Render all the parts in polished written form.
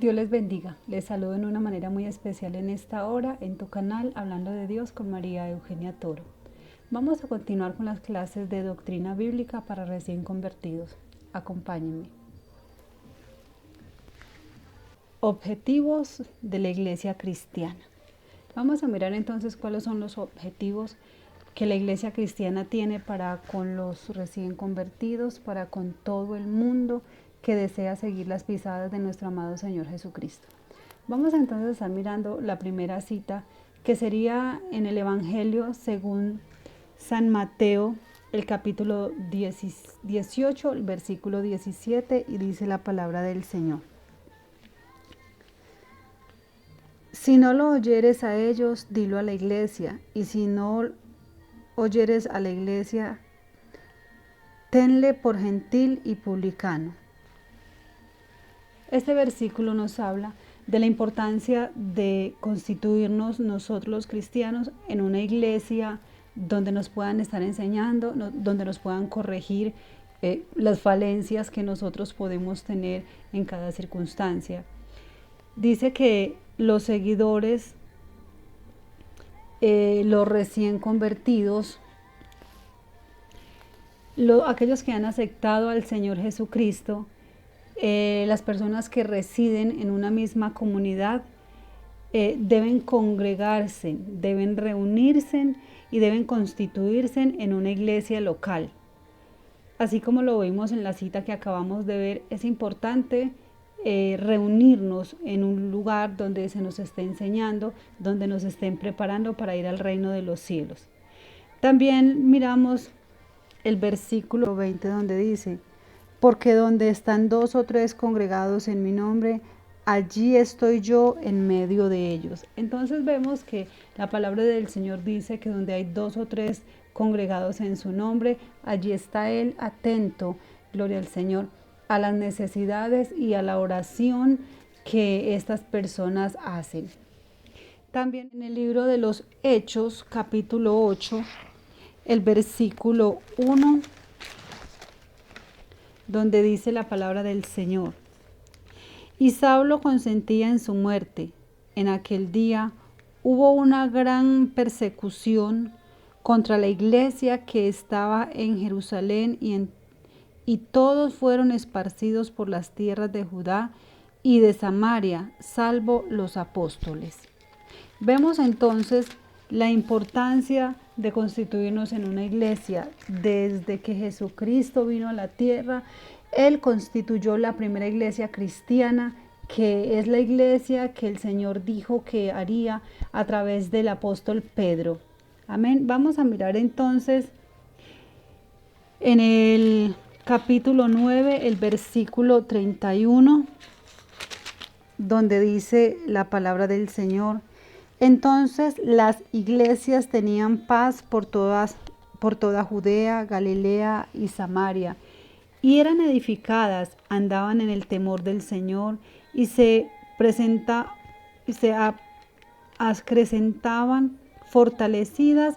Dios les bendiga. Les saludo en una manera muy especial en esta hora en tu canal Hablando de Dios con María Eugenia Toro. Vamos a continuar con las clases de doctrina bíblica para recién convertidos. Acompáñenme. Objetivos de la Iglesia Cristiana. Vamos a mirar entonces cuáles son los objetivos que la Iglesia Cristiana tiene para con los recién convertidos, para con todo el mundo que desea seguir las pisadas de nuestro amado Señor Jesucristo. Vamos entonces a estar mirando la primera cita, que sería en el Evangelio según San Mateo, el capítulo 18, el versículo 17, y dice la palabra del Señor. Si no lo oyeres a ellos, dilo a la iglesia, y si no oyeres a la iglesia, tenle por gentil y publicano. Este versículo nos habla de la importancia de constituirnos nosotros los cristianos en una iglesia donde nos puedan estar enseñando, donde nos puedan corregir las falencias que nosotros podemos tener en cada circunstancia. Dice que los seguidores, los recién convertidos, aquellos que han aceptado al Señor Jesucristo, las personas que residen en una misma comunidad deben congregarse, deben reunirse y deben constituirse en una iglesia local. Así como lo vimos en la cita que acabamos de ver, es importante reunirnos en un lugar donde se nos esté enseñando, donde nos estén preparando para ir al reino de los cielos. También miramos el versículo 20 donde dice: porque donde están 2 o 3 congregados en mi nombre, allí estoy yo en medio de ellos. Entonces vemos que la palabra del Señor dice que donde hay 2 o 3 congregados en su nombre, allí está Él atento, gloria al Señor, a las necesidades y a la oración que estas personas hacen. También en el libro de los Hechos, capítulo 8, el versículo 1, donde dice la palabra del Señor: y Saulo consentía en su muerte. En aquel día hubo una gran persecución contra la iglesia que estaba en Jerusalén, y todos fueron esparcidos por las tierras de Judá y de Samaria, salvo los apóstoles. Vemos entonces la importancia de constituirnos en una iglesia. Desde que Jesucristo vino a la tierra, Él constituyó la primera iglesia cristiana, que es la iglesia que el Señor dijo que haría a través del apóstol Pedro. Amén. Vamos a mirar entonces en el capítulo 9, el versículo 31, donde dice la palabra del Señor: entonces las iglesias tenían paz por toda Judea, Galilea y Samaria, y eran edificadas, andaban en el temor del Señor, y se acrecentaban fortalecidas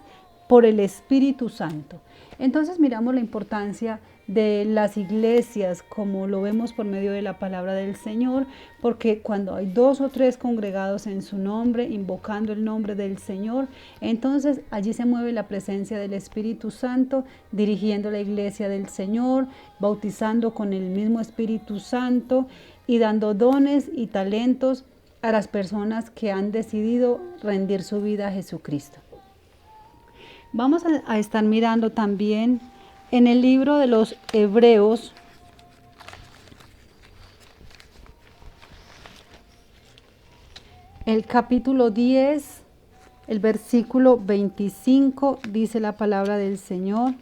por el Espíritu Santo. Entonces miramos la importancia de las iglesias, como lo vemos por medio de la palabra del Señor, porque cuando hay 2 o 3 congregados en su nombre, invocando el nombre del Señor, entonces allí se mueve la presencia del Espíritu Santo, dirigiendo la iglesia del Señor, bautizando con el mismo Espíritu Santo y dando dones y talentos a las personas que han decidido rendir su vida a Jesucristo. Vamos a estar mirando también en el libro de los Hebreos, el capítulo 10, el versículo 25, dice la palabra del Señor: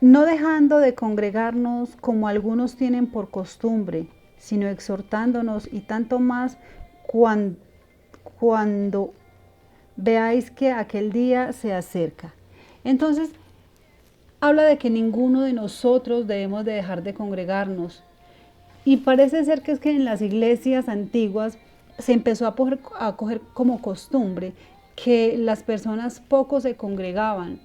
no dejando de congregarnos como algunos tienen por costumbre, sino exhortándonos, y tanto más cuando veáis que aquel día se acerca. Entonces, habla de que ninguno de nosotros debemos de dejar de congregarnos. Y parece ser que es que en las iglesias antiguas se empezó a coger como costumbre que las personas poco se congregaban,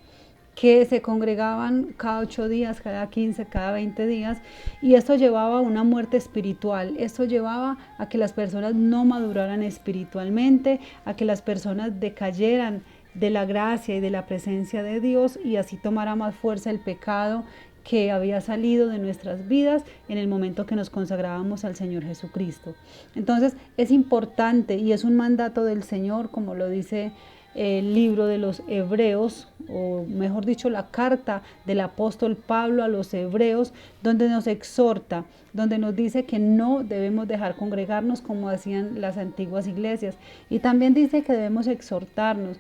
que se congregaban cada 8 días, cada 15, cada 20 días, y esto llevaba a una muerte espiritual. Esto llevaba a que las personas no maduraran espiritualmente, a que las personas decayeran de la gracia y de la presencia de Dios, y así tomara más fuerza el pecado que había salido de nuestras vidas en el momento que nos consagrábamos al Señor Jesucristo. Entonces es importante y es un mandato del Señor, como lo dice el libro de los Hebreos, o mejor dicho, la carta del apóstol Pablo a los Hebreos, donde nos exhorta, donde nos dice que no debemos dejar congregarnos como hacían las antiguas iglesias. Y también dice que debemos exhortarnos.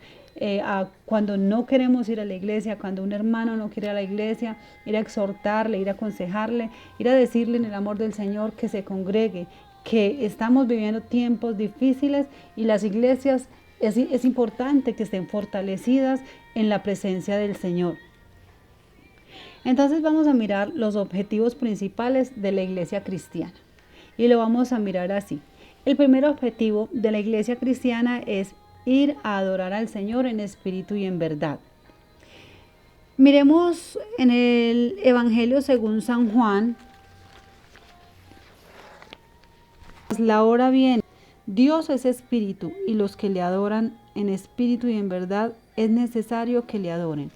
Cuando no queremos ir a la iglesia, cuando un hermano no quiere ir a la iglesia, ir a exhortarle, ir a aconsejarle, ir a decirle en el amor del Señor que se congregue, que estamos viviendo tiempos difíciles y las iglesias es importante que estén fortalecidas en la presencia del Señor. Entonces vamos a mirar los objetivos principales de la iglesia cristiana y lo vamos a mirar así. El primer objetivo de la iglesia cristiana es ir a adorar al Señor en espíritu y en verdad. Miremos en el Evangelio según San Juan. La hora viene. Dios es espíritu y los que le adoran en espíritu y en verdad es necesario que le adoren.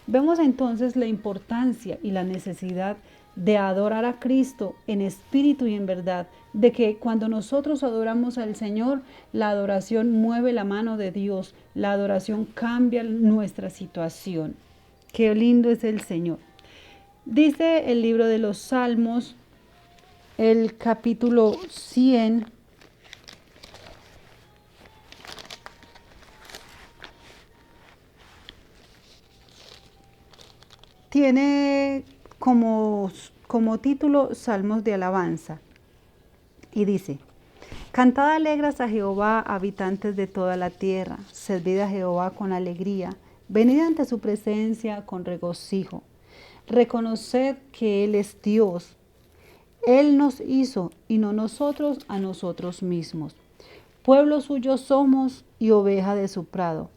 Vemos entonces la importancia y la necesidad de adorar a Cristo en espíritu y en verdad, de que cuando nosotros adoramos al Señor, la adoración mueve la mano de Dios, la adoración cambia nuestra situación. Qué lindo es el Señor. Dice el libro de los Salmos, el capítulo 100, tiene como título Salmos de Alabanza y dice: Cantad alegres a Jehová, habitantes de toda la tierra, servid a Jehová con alegría, venid ante su presencia con regocijo, reconoced que Él es Dios, Él nos hizo y no nosotros a nosotros mismos. Pueblo suyo somos y oveja de su prado.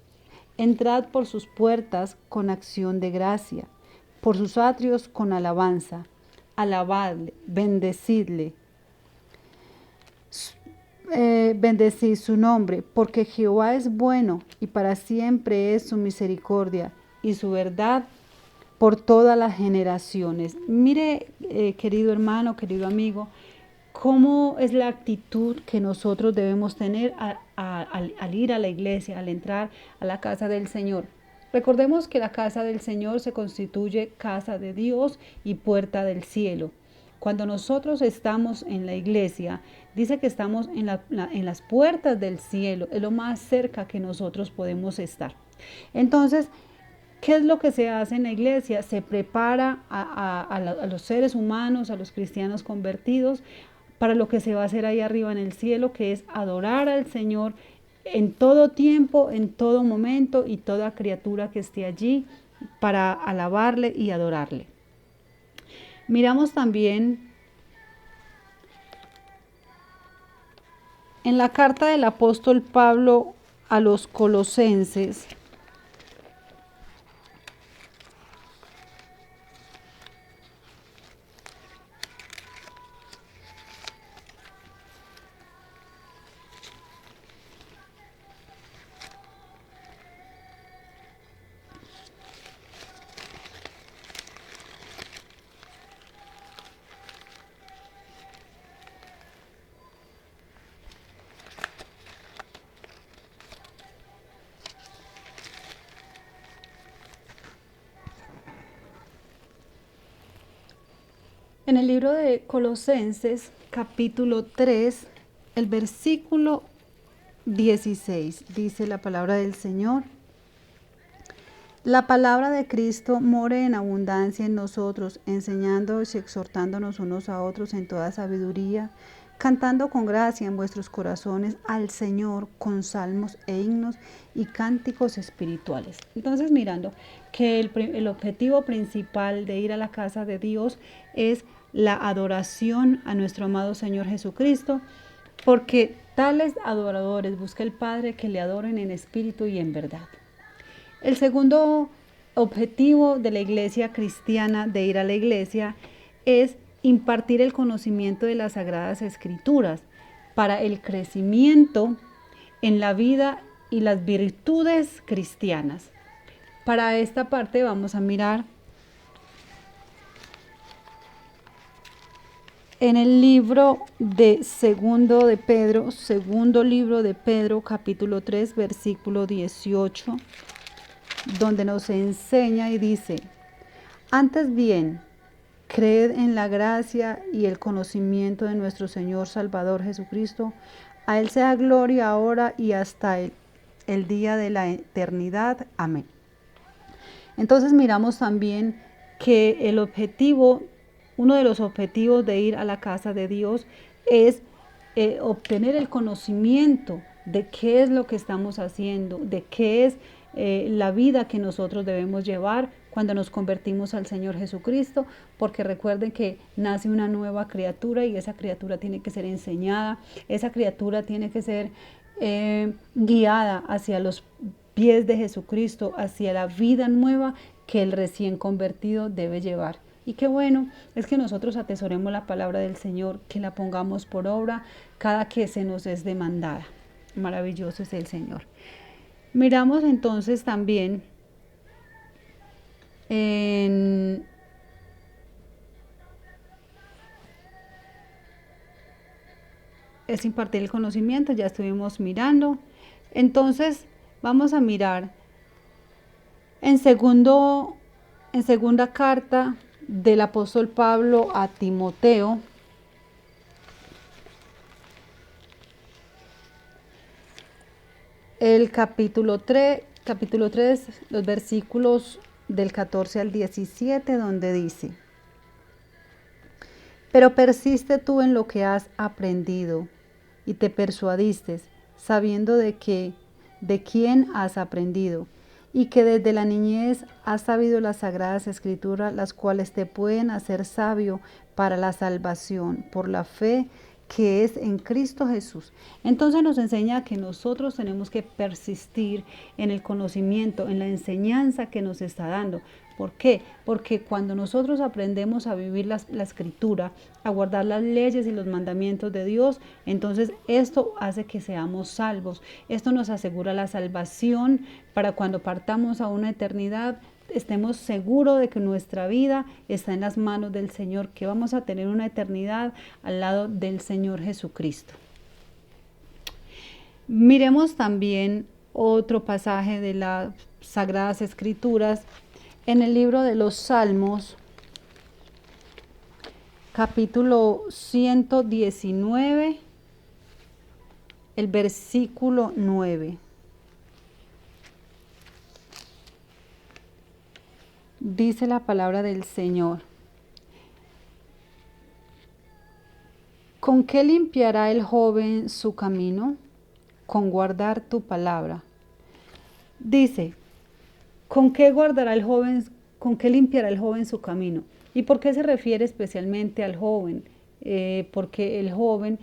Entrad por sus puertas con acción de gracia, por sus atrios con alabanza. Alabadle, bendecidle, bendecid su nombre, porque Jehová es bueno y para siempre es su misericordia y su verdad por todas las generaciones. Mire, querido hermano, querido amigo, cómo es la actitud que nosotros debemos tener al ir a la iglesia, al entrar a la casa del Señor. Recordemos que la casa del Señor se constituye casa de Dios y puerta del cielo. Cuando nosotros estamos en la iglesia, dice que estamos en las puertas del cielo, es lo más cerca que nosotros podemos estar. Entonces, ¿qué es lo que se hace en la iglesia? Se prepara a los seres humanos, a los cristianos convertidos, para lo que se va a hacer ahí arriba en el cielo, que es adorar al Señor en todo tiempo, en todo momento, y toda criatura que esté allí para alabarle y adorarle. Miramos también en la carta del apóstol Pablo a los Colosenses, en el libro de Colosenses, capítulo 3, el versículo 16, dice la palabra del Señor: La palabra de Cristo more en abundancia en nosotros, enseñándonos y exhortándonos unos a otros en toda sabiduría, cantando con gracia en vuestros corazones al Señor con salmos e himnos y cánticos espirituales. Entonces, mirando que el objetivo principal de ir a la casa de Dios es la adoración a nuestro amado Señor Jesucristo, porque tales adoradores busca el Padre que le adoren en espíritu y en verdad. El segundo objetivo de la iglesia cristiana de ir a la iglesia es impartir el conocimiento de las Sagradas Escrituras para el crecimiento en la vida y las virtudes cristianas. Para esta parte vamos a mirar en el libro de segundo libro de Pedro, capítulo 3, versículo 18, donde nos enseña y dice: antes bien, creed en la gracia y el conocimiento de nuestro Señor Salvador Jesucristo. A Él sea gloria ahora y hasta el día de la eternidad. Amén. Entonces miramos también que uno de los objetivos de ir a la casa de Dios es obtener el conocimiento de qué es lo que estamos haciendo, de qué es la vida que nosotros debemos llevar cuando nos convertimos al Señor Jesucristo, porque recuerden que nace una nueva criatura y esa criatura tiene que ser enseñada, esa criatura tiene que ser guiada hacia los pies de Jesucristo, hacia la vida nueva que el recién convertido debe llevar. Y qué bueno es que nosotros atesoremos la palabra del Señor, que la pongamos por obra cada que se nos es demandada. Maravilloso es el Señor. Miramos entonces también es impartir el conocimiento, ya estuvimos mirando. Entonces vamos a mirar en segunda carta del apóstol Pablo a Timoteo, el capítulo 3, los versículos del 14 al 17, donde dice: pero persiste tú en lo que has aprendido y te persuadiste, sabiendo de quién has aprendido, y que desde la niñez has sabido las Sagradas Escrituras, las cuales te pueden hacer sabio para la salvación por la fe que es en Cristo Jesús. Entonces nos enseña que nosotros tenemos que persistir en el conocimiento, en la enseñanza que nos está dando. ¿Por qué? Porque cuando nosotros aprendemos a vivir la Escritura, a guardar las leyes y los mandamientos de Dios, entonces esto hace que seamos salvos. Esto nos asegura la salvación para cuando partamos a una eternidad, estemos seguros de que nuestra vida está en las manos del Señor, que vamos a tener una eternidad al lado del Señor Jesucristo. Miremos también otro pasaje de las Sagradas Escrituras en el libro de los Salmos, capítulo 119, el versículo 9. Dice la palabra del Señor: ¿con qué limpiará el joven su camino? Con guardar tu palabra. Dice, ¿con qué guardará el joven? ¿Con qué limpiará el joven su camino? ¿Y por qué se refiere especialmente al joven? Porque el joven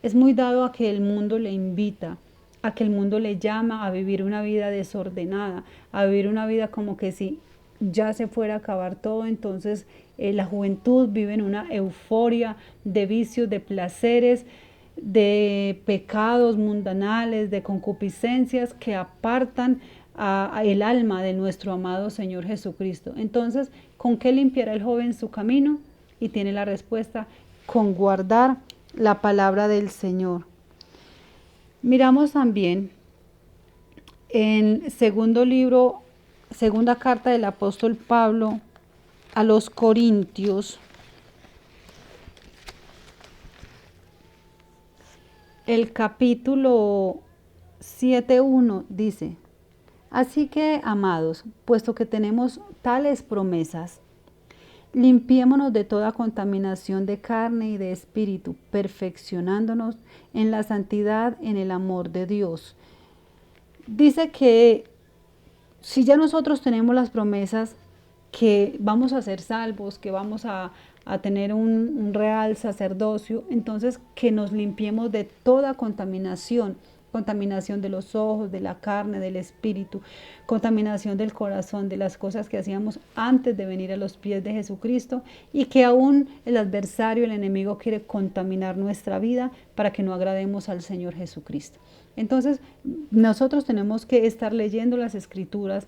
es muy dado a que el mundo le invita, a que el mundo le llama a vivir una vida desordenada, a vivir una vida como que si ya se fuera a acabar todo. Entonces la juventud vive en una euforia de vicios, de placeres, de pecados mundanales, de concupiscencias que apartan a el alma de nuestro amado Señor Jesucristo. Entonces, ¿con qué limpiará el joven su camino? Y tiene la respuesta: con guardar la palabra del Señor. Miramos también en segunda carta del apóstol Pablo a los Corintios, el capítulo 7:1 dice: así que, amados, puesto que tenemos tales promesas, limpiémonos de toda contaminación de carne y de espíritu, perfeccionándonos en la santidad, en el amor de Dios. Dice que si ya nosotros tenemos las promesas que vamos a ser salvos, que vamos a tener un real sacerdocio, entonces que nos limpiemos de toda contaminación, contaminación de los ojos, de la carne, del espíritu, contaminación del corazón, de las cosas que hacíamos antes de venir a los pies de Jesucristo, y que aún el adversario, el enemigo, quiere contaminar nuestra vida para que no agrademos al Señor Jesucristo. Entonces, nosotros tenemos que estar leyendo las Escrituras,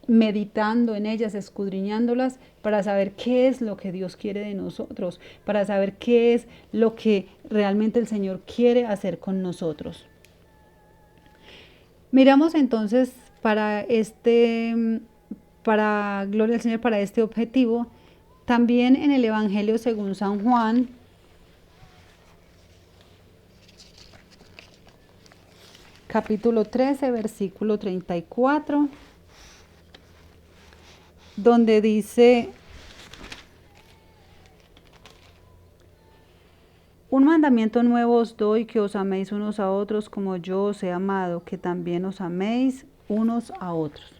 meditando en ellas, escudriñándolas, para saber qué es lo que Dios quiere de nosotros, para saber qué es lo que realmente el Señor quiere hacer con nosotros. Miramos entonces para gloria al Señor, para este objetivo, también en el Evangelio según San Juan, capítulo 13, versículo 34, donde dice: un mandamiento nuevo os doy, que os améis unos a otros como yo os he amado, que también os améis unos a otros.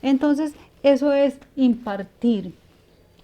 Entonces, eso es impartir,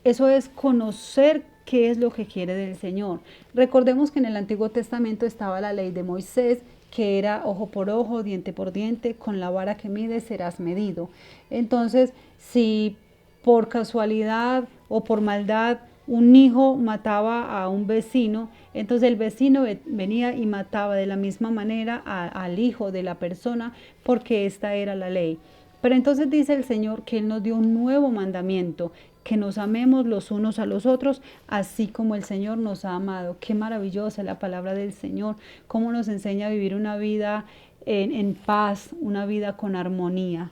eso es conocer qué es lo que quiere del Señor. Recordemos que en el Antiguo Testamento estaba la ley de Moisés, que era ojo por ojo, diente por diente, con la vara que mides serás medido. Entonces, si por casualidad o por maldad un hijo mataba a un vecino, entonces el vecino venía y mataba de la misma manera al hijo de la persona, porque esta era la ley. Pero entonces dice el Señor que Él nos dio un nuevo mandamiento, que nos amemos los unos a los otros, así como el Señor nos ha amado. Qué maravillosa es la palabra del Señor, cómo nos enseña a vivir una vida en paz, una vida con armonía.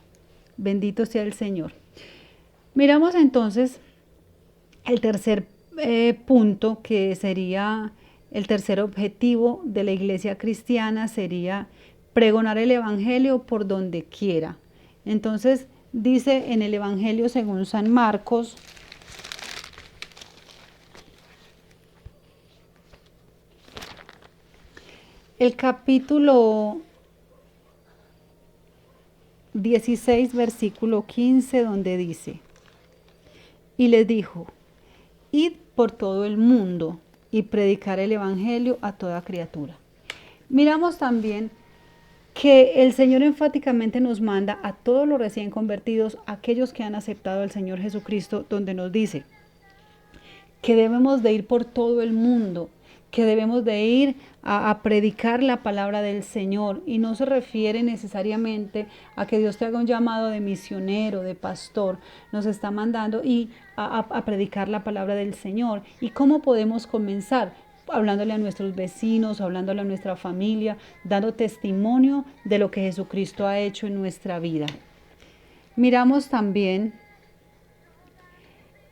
Bendito sea el Señor. Miramos entonces el tercer punto, que sería el tercer objetivo de la iglesia cristiana, sería pregonar el Evangelio por donde quiera. Entonces dice en el Evangelio según San Marcos, el capítulo 16, versículo 15, donde dice: y les dijo: id por todo el mundo y predicar el Evangelio a toda criatura. Miramos también que el Señor enfáticamente nos manda a todos los recién convertidos, aquellos que han aceptado al Señor Jesucristo, donde nos dice que debemos de ir por todo el mundo, que debemos de ir a predicar la palabra del Señor, y no se refiere necesariamente a que Dios te haga un llamado de misionero, de pastor. Nos está mandando a predicar la palabra del Señor. ¿Y cómo podemos comenzar? Hablándole a nuestros vecinos, hablándole a nuestra familia, dando testimonio de lo que Jesucristo ha hecho en nuestra vida. Miramos también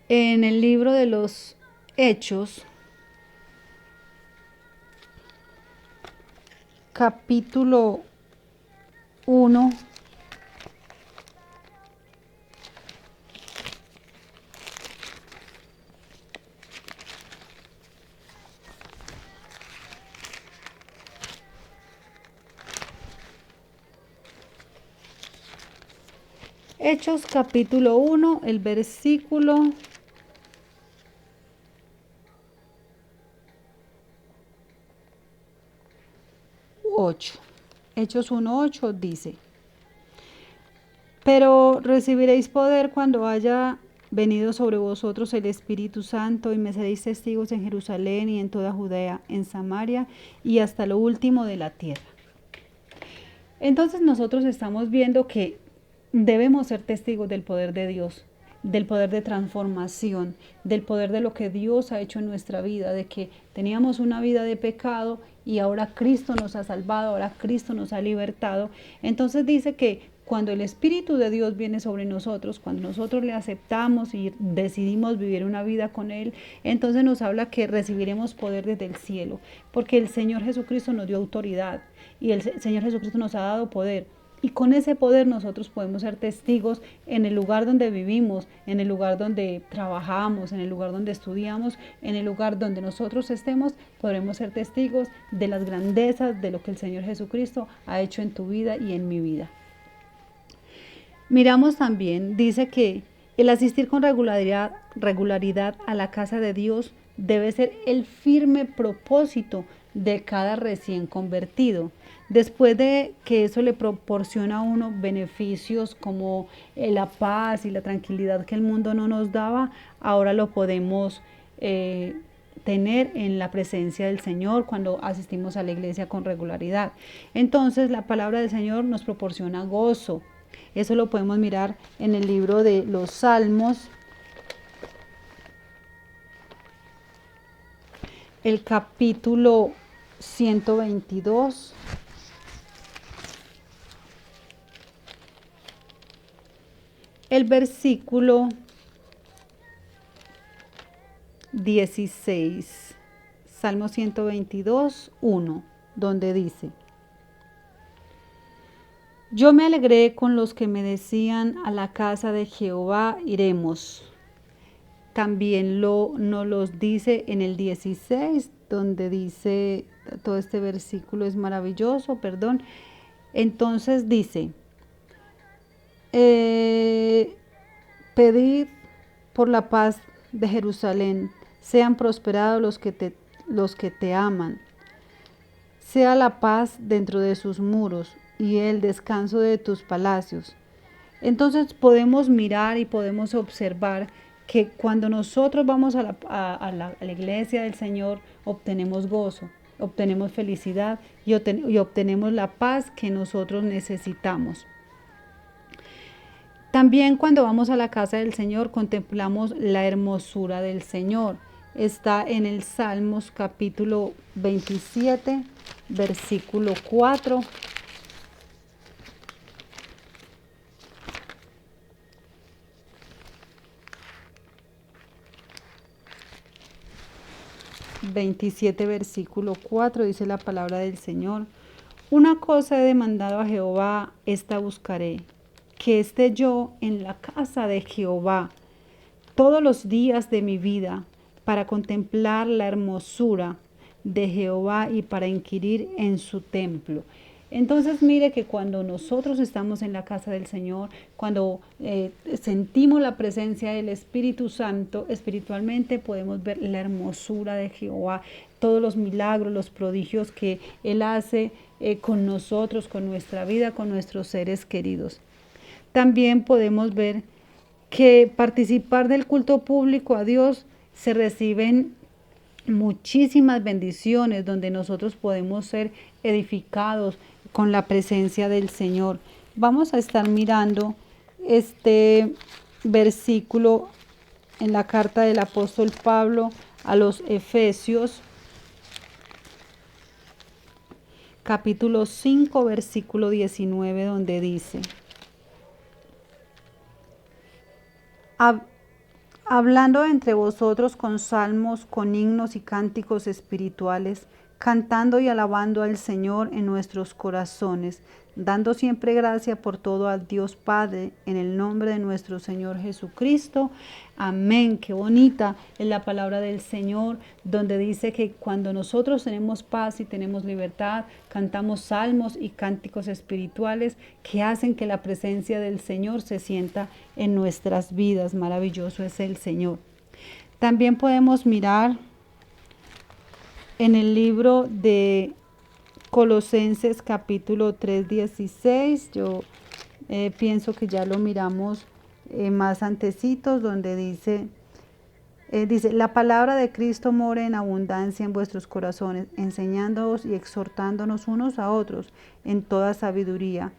en el libro de los Hechos, capítulo 1, Hechos capítulo 1, el versículo 8. Hechos 1:8 dice: pero recibiréis poder cuando haya venido sobre vosotros el Espíritu Santo, y me seréis testigos en Jerusalén y en toda Judea, en Samaria y hasta lo último de la tierra. Entonces nosotros estamos viendo que debemos ser testigos del poder de Dios, del poder de transformación, del poder de lo que Dios ha hecho en nuestra vida, de que teníamos una vida de pecado y ahora Cristo nos ha salvado, ahora Cristo nos ha libertado. Entonces dice que cuando el Espíritu de Dios viene sobre nosotros, cuando nosotros le aceptamos y decidimos vivir una vida con Él, entonces nos habla que recibiremos poder desde el cielo, porque el Señor Jesucristo nos dio autoridad y el Señor Jesucristo nos ha dado poder. Y con ese poder nosotros podemos ser testigos en el lugar donde vivimos, en el lugar donde trabajamos, en el lugar donde estudiamos, en el lugar donde nosotros estemos. Podremos ser testigos de las grandezas de lo que el Señor Jesucristo ha hecho en tu vida y en mi vida. Miramos también, dice que el asistir con regularidad a la casa de Dios debe ser el firme propósito de cada recién convertido. Después de que eso le proporciona a uno beneficios como la paz y la tranquilidad que el mundo no nos daba, ahora lo podemos tener en la presencia del Señor cuando asistimos a la iglesia con regularidad. Entonces la palabra del Señor nos proporciona gozo. Eso lo podemos mirar en el libro de los Salmos, el capítulo 122. El versículo 16, Salmo 122, 1, donde dice: Yo me alegré con los que me decían, a la casa de Jehová iremos. También nos los dice en el 16, donde dice, todo este versículo es maravilloso, perdón. Entonces dice, pedid por la paz de Jerusalén, sean prosperados los que te aman. Sea la paz dentro de sus muros y el descanso de tus palacios. Entonces podemos mirar y podemos observar que cuando nosotros vamos a la iglesia del Señor, obtenemos gozo, obtenemos felicidad y obtenemos la paz que nosotros necesitamos. También cuando vamos a la casa del Señor, contemplamos la hermosura del Señor. Está en el Salmos capítulo 27, versículo 4. Versículo 4, dice la palabra del Señor: Una cosa he demandado a Jehová, esta buscaré, que esté yo en la casa de Jehová todos los días de mi vida, para contemplar la hermosura de Jehová y para inquirir en su templo. Entonces mire que cuando nosotros estamos en la casa del Señor, cuando sentimos la presencia del Espíritu Santo, espiritualmente podemos ver la hermosura de Jehová, todos los milagros, los prodigios que Él hace con nosotros, con nuestra vida, con nuestros seres queridos. También podemos ver que participar del culto público a Dios se reciben muchísimas bendiciones donde nosotros podemos ser edificados con la presencia del Señor. Vamos a estar mirando este versículo en la carta del apóstol Pablo a los Efesios, capítulo 5, versículo 19, donde dice: Hablando entre vosotros con salmos, con himnos y cánticos espirituales, cantando y alabando al Señor en nuestros corazones, dando siempre gracia por todo al Dios Padre, en el nombre de nuestro Señor Jesucristo. Amén. Qué bonita es la palabra del Señor, donde dice que cuando nosotros tenemos paz y tenemos libertad, cantamos salmos y cánticos espirituales que hacen que la presencia del Señor se sienta en nuestras vidas. Maravilloso es el Señor. También podemos mirar en el libro de Colosenses capítulo 3, 16, yo pienso que ya lo miramos más antecitos, donde dice, la palabra de Cristo mora en abundancia en vuestros corazones, enseñándoos y exhortándonos unos a otros en toda sabiduría,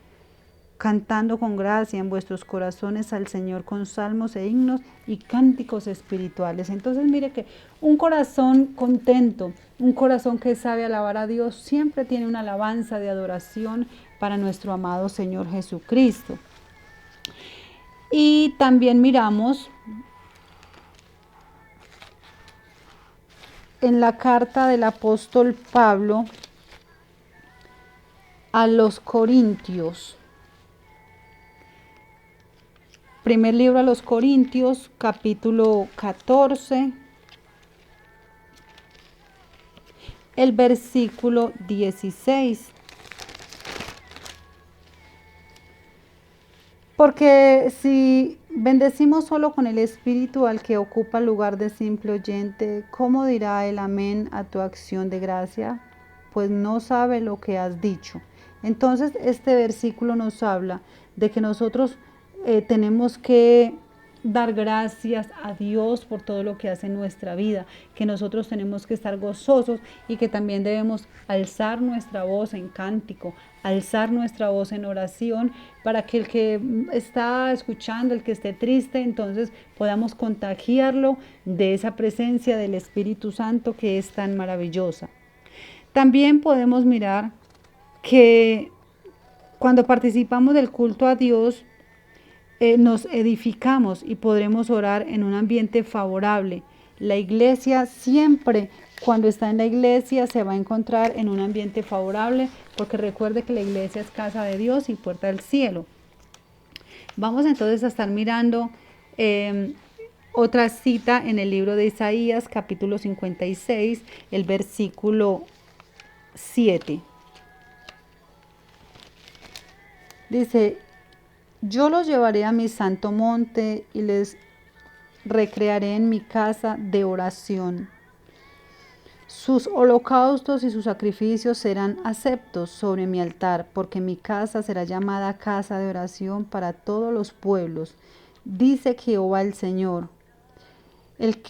cantando con gracia en vuestros corazones al Señor con salmos e himnos y cánticos espirituales. Entonces mire que un corazón contento, un corazón que sabe alabar a Dios, siempre tiene una alabanza de adoración para nuestro amado Señor Jesucristo. Y también miramos en la carta del apóstol Pablo a los Corintios. Primer libro a los Corintios, capítulo 14, el versículo 16. Porque si bendecimos solo con el espíritu al que ocupa el lugar de simple oyente, ¿cómo dirá el amén a tu acción de gracia? pues no sabe lo que has dicho. Entonces este versículo nos habla de que nosotros tenemos que dar gracias a Dios por todo lo que hace en nuestra vida, que nosotros tenemos que estar gozosos y que también debemos alzar nuestra voz en cántico, alzar nuestra voz en oración, para que el que está escuchando, el que esté triste, entonces podamos contagiarlo de esa presencia del Espíritu Santo que es tan maravillosa. También podemos mirar que cuando participamos del culto a Dios, nos edificamos y podremos orar en un ambiente favorable. La iglesia siempre, cuando está en la iglesia, se va a encontrar en un ambiente favorable, porque recuerde que la iglesia es casa de Dios y puerta del cielo. Vamos entonces a estar mirando otra cita en el libro de Isaías, capítulo 56, el versículo 7. Dice: yo los llevaré a mi santo monte y les recrearé en mi casa de oración. Sus holocaustos y sus sacrificios serán aceptos sobre mi altar, porque mi casa será llamada casa de oración para todos los pueblos. Dice Jehová el Señor, el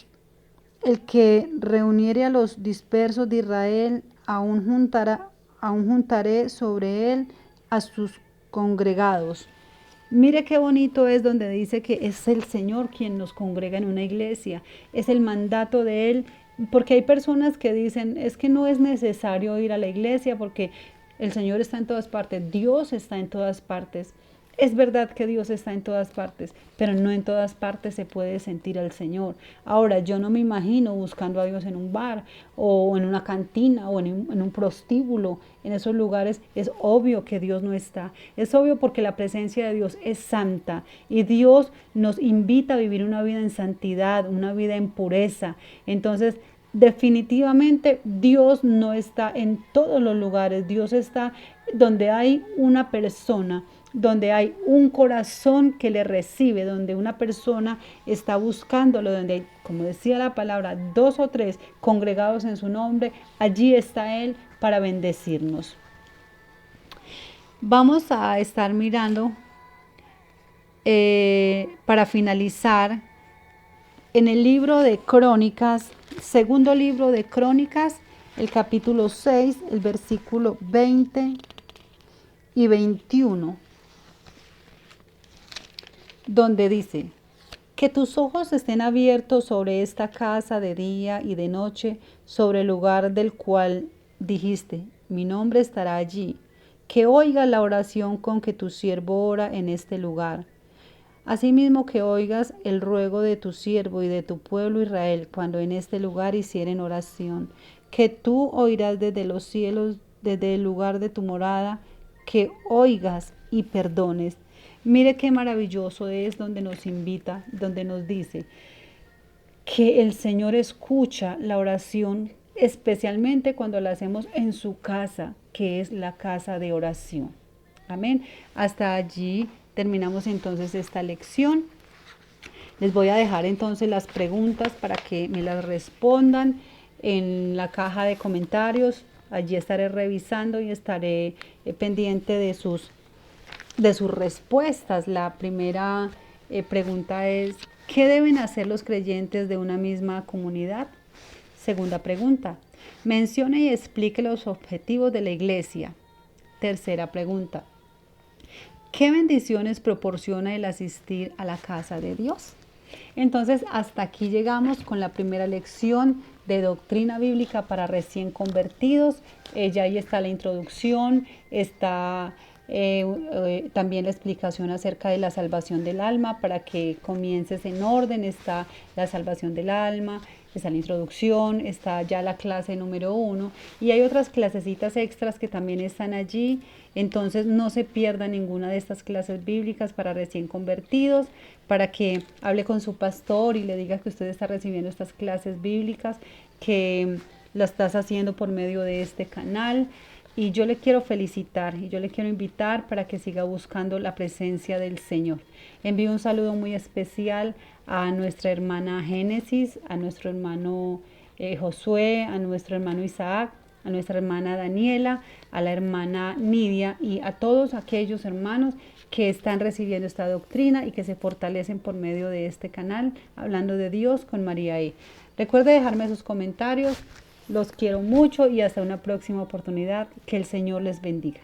que reuniere a los dispersos de Israel, aún juntaré sobre él a sus congregados. Mire qué bonito es donde dice que es el Señor quien nos congrega en una iglesia, es el mandato de Él, porque hay personas que dicen, es que no es necesario ir a la iglesia porque el Señor está en todas partes, Dios está en todas partes. Es verdad que Dios está en todas partes, pero no en todas partes se puede sentir al Señor. Ahora, yo no me imagino buscando a Dios en un bar o en una cantina o en un prostíbulo. En esos lugares es obvio que Dios no está. Es obvio porque la presencia de Dios es santa y Dios nos invita a vivir una vida en santidad, una vida en pureza. Entonces, definitivamente Dios no está en todos los lugares. Dios está donde hay una persona, donde hay un corazón que le recibe, donde una persona está buscándolo, donde hay, como decía la palabra, 2 o 3 congregados en su nombre, allí está Él para bendecirnos. Vamos a estar mirando, para finalizar, en el libro de Crónicas, segundo libro de Crónicas, el capítulo 6, el versículo 20 y 21. Donde dice: que tus ojos estén abiertos sobre esta casa de día y de noche, sobre el lugar del cual dijiste, mi nombre estará allí, que oigas la oración con que tu siervo ora en este lugar. Asimismo que oigas el ruego de tu siervo y de tu pueblo Israel, cuando en este lugar hicieren oración, que tú oirás desde los cielos, desde el lugar de tu morada, que oigas y perdones. Mire qué maravilloso es donde nos invita, donde nos dice que el Señor escucha la oración, especialmente cuando la hacemos en su casa, que es la casa de oración. Amén. Hasta allí terminamos entonces esta lección. Les voy a dejar entonces las preguntas para que me las respondan en la caja de comentarios. Allí estaré revisando y estaré pendiente de sus respuestas. La primera pregunta es: ¿qué deben hacer los creyentes de una misma comunidad? Segunda pregunta: mencione y explique los objetivos de la iglesia. Tercera pregunta: ¿qué bendiciones proporciona el asistir a la casa de Dios? Entonces, hasta aquí llegamos con la primera lección de doctrina bíblica para recién convertidos. Ya ahí está la introducción, está también la explicación acerca de la salvación del alma para que comiences en orden. Está la salvación del alma, está la introducción, está ya la clase número 1 y hay otras clasecitas extras que también están allí. Entonces no se pierda ninguna de estas clases bíblicas para recién convertidos, para que hable con su pastor y le diga que usted está recibiendo estas clases bíblicas, que la estás haciendo por medio de este canal. Y yo le quiero felicitar y yo le quiero invitar para que siga buscando la presencia del Señor. Envío un saludo muy especial a nuestra hermana Génesis, a nuestro hermano Josué, a nuestro hermano Isaac, a nuestra hermana Daniela, a la hermana Nidia y a todos aquellos hermanos que están recibiendo esta doctrina y que se fortalecen por medio de este canal, Hablando de Dios con María E. Recuerde dejarme sus comentarios, los quiero mucho y hasta una próxima oportunidad. Que el Señor les bendiga.